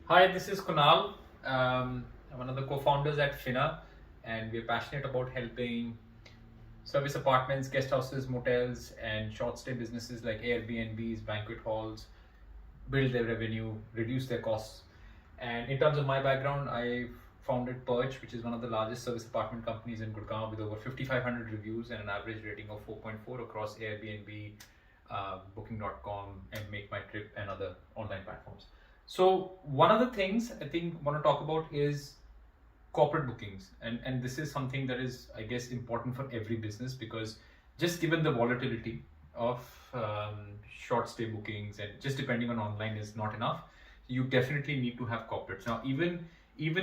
Hi, this is Kunal. I'm one of the co-founders at Fina, and we're passionate about helping service apartments, guest houses, motels, and short-stay businesses like Airbnbs, banquet halls build their revenue, reduce their costs. And in terms of my background, I founded Perch, which is one of the largest service apartment companies in Gurgaon with over 5,500 reviews and an average rating of 4.4 across Airbnb, Booking.com, and Make My Trip, and other online platforms. So one of the things I think I want to talk about is corporate bookings, and this is something that is, I guess, important for every business because just given the volatility of short stay bookings and just depending on online is not enough. You definitely need to have corporates now. Even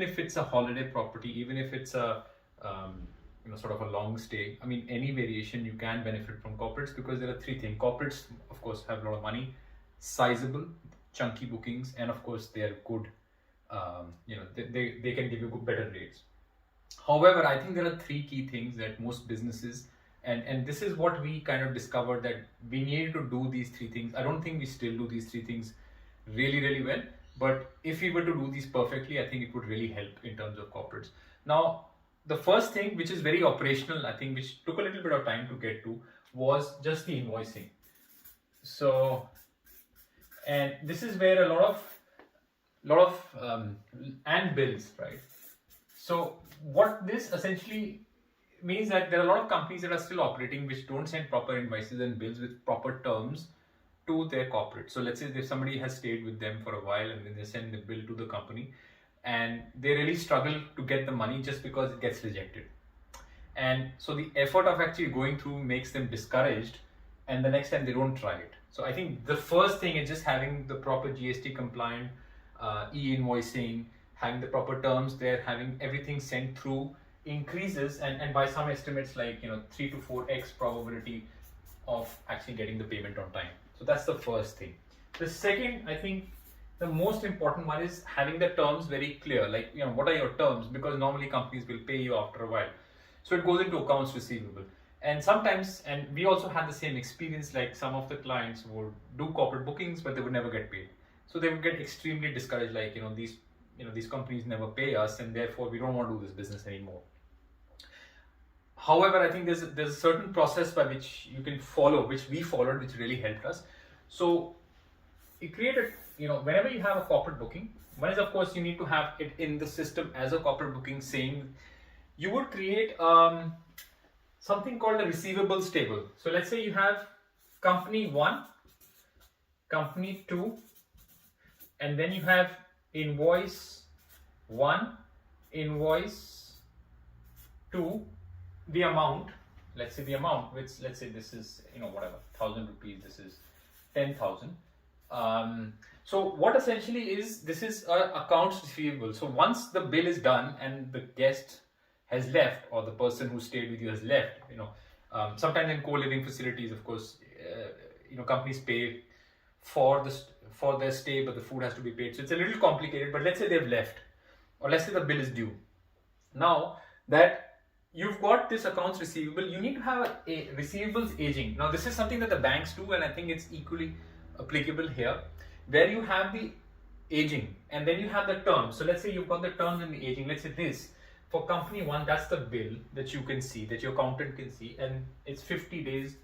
if it's a holiday property, even if it's a sort of a long stay, I mean, any variation you can benefit from corporates because there are three things. Corporates, of course, have a lot of money, sizable, chunky bookings, and of course they are good. They can give you better rates. However, I think there are three key things that most businesses, and this is what we kind of discovered, that we needed to do these three things. I don't think we still do these three things really, really well, but if we were to do these perfectly, I think it would really help in terms of corporates. Now, the first thing, which is very operational, I think, which took a little bit of time to get to, was just the invoicing. So, and this is where a lot of and bills, right? So what this essentially means that there are a lot of companies that are still operating which don't send proper invoices and bills with proper terms to their corporate. So let's say if somebody has stayed with them for a while and then they send the bill to the company and they really struggle to get the money just because it gets rejected. And so the effort of actually going through makes them discouraged, and the next time they don't try it. So I think the first thing is just having the proper GST compliant e-invoicing, having the proper terms there, having everything sent through increases, and by some estimates, like 3 to 4x probability of actually getting the payment on time. So that's the first thing. The second, I think, the most important one is having the terms very clear. Like, what are your terms? Because normally companies will pay you after a while. So it goes into accounts receivable. And sometimes, and we also had the same experience, like some of the clients would do corporate bookings, but they would never get paid. So they would get extremely discouraged, like, these companies never pay us, and therefore we don't want to do this business anymore. However, I think there's a certain process by which you can follow, which we followed, which really helped us. So you created, whenever you have a corporate booking, one is, of course, you need to have it in the system as a corporate booking, saying you would create something called a receivables table. So let's say you have company 1, company 2, and then you have invoice 1, invoice 2, the amount, let's say the amount, which, let's say this is, whatever, 1,000 rupees, this is 10,000. So what essentially is, this is accounts receivable. So once the bill is done and the guest has left, or the person who stayed with you has left, sometimes in co-living facilities, of course, companies pay for their stay, but the food has to be paid. So it's a little complicated, but let's say they've left, or let's say the bill is due. Now that you've got this accounts receivable, you need to have a receivables aging. Now this is something that the banks do, and I think it's equally applicable here, where you have the aging and then you have the terms. So let's say you've got the terms and the aging. Let's say this, for company 1, that's the bill that you can see, that your accountant can see, and it's 50 days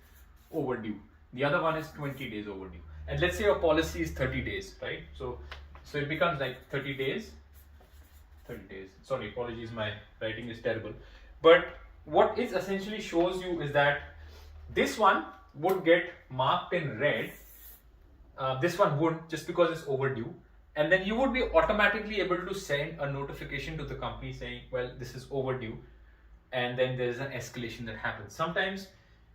overdue. The other one is 20 days overdue. And let's say your policy is 30 days, right? So it becomes like 30 days. Sorry, apologies, my writing is terrible. But what it essentially shows you is that this one would get marked in red. This one wouldn't, just because it's overdue. And then you would be automatically able to send a notification to the company saying, well, this is overdue. And then there's an escalation that happens. Sometimes,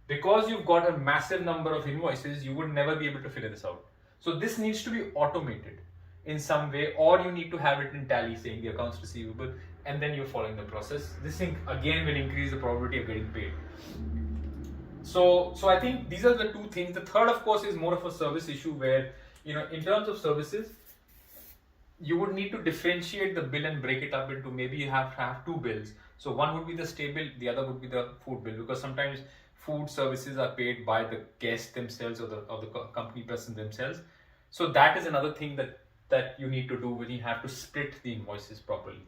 because you've got a massive number of invoices, you would never be able to figure this out. So this needs to be automated in some way, or you need to have it in Tally saying the accounts receivable, and then you're following the process. This thing again will increase the probability of getting paid. So I think these are the two things. The third, of course, is more of a service issue where, in terms of services, you would need to differentiate the bill and break it up into, maybe you have to have two bills. So one would be the stay bill, the other would be the food bill, because sometimes food services are paid by the guest themselves, or the company person themselves. So that is another thing that that you need to do when you have to split the invoices properly.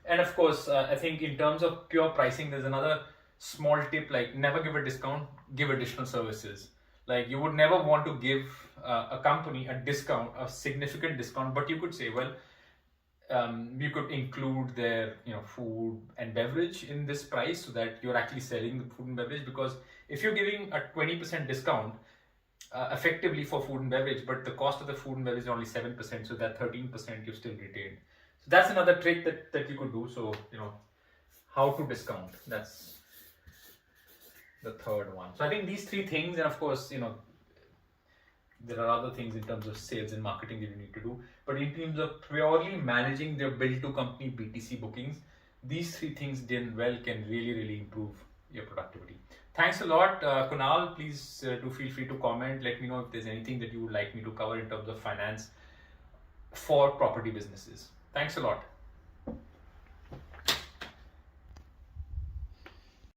And of course, I think in terms of pure pricing, there's another small tip, like never give a discount, give additional services. Like you would never want to give a company a discount, a significant discount, but you could say, well, you could include their food and beverage in this price so that you're actually selling the food and beverage. Because if you're giving a 20% discount effectively for food and beverage, but the cost of the food and beverage is only 7%, so that 13% you still retained. So that's another trick that you could do. So how to discount, that's the third one. So I think these three things, and of course there are other things in terms of sales and marketing that you need to do, but in terms of purely managing their bill to company BTC bookings, these three things done well can really improve your productivity. Thanks a lot, Kunal. Please do feel free to comment. Let me know if there's anything that you would like me to cover in terms of finance for property businesses. Thanks a lot.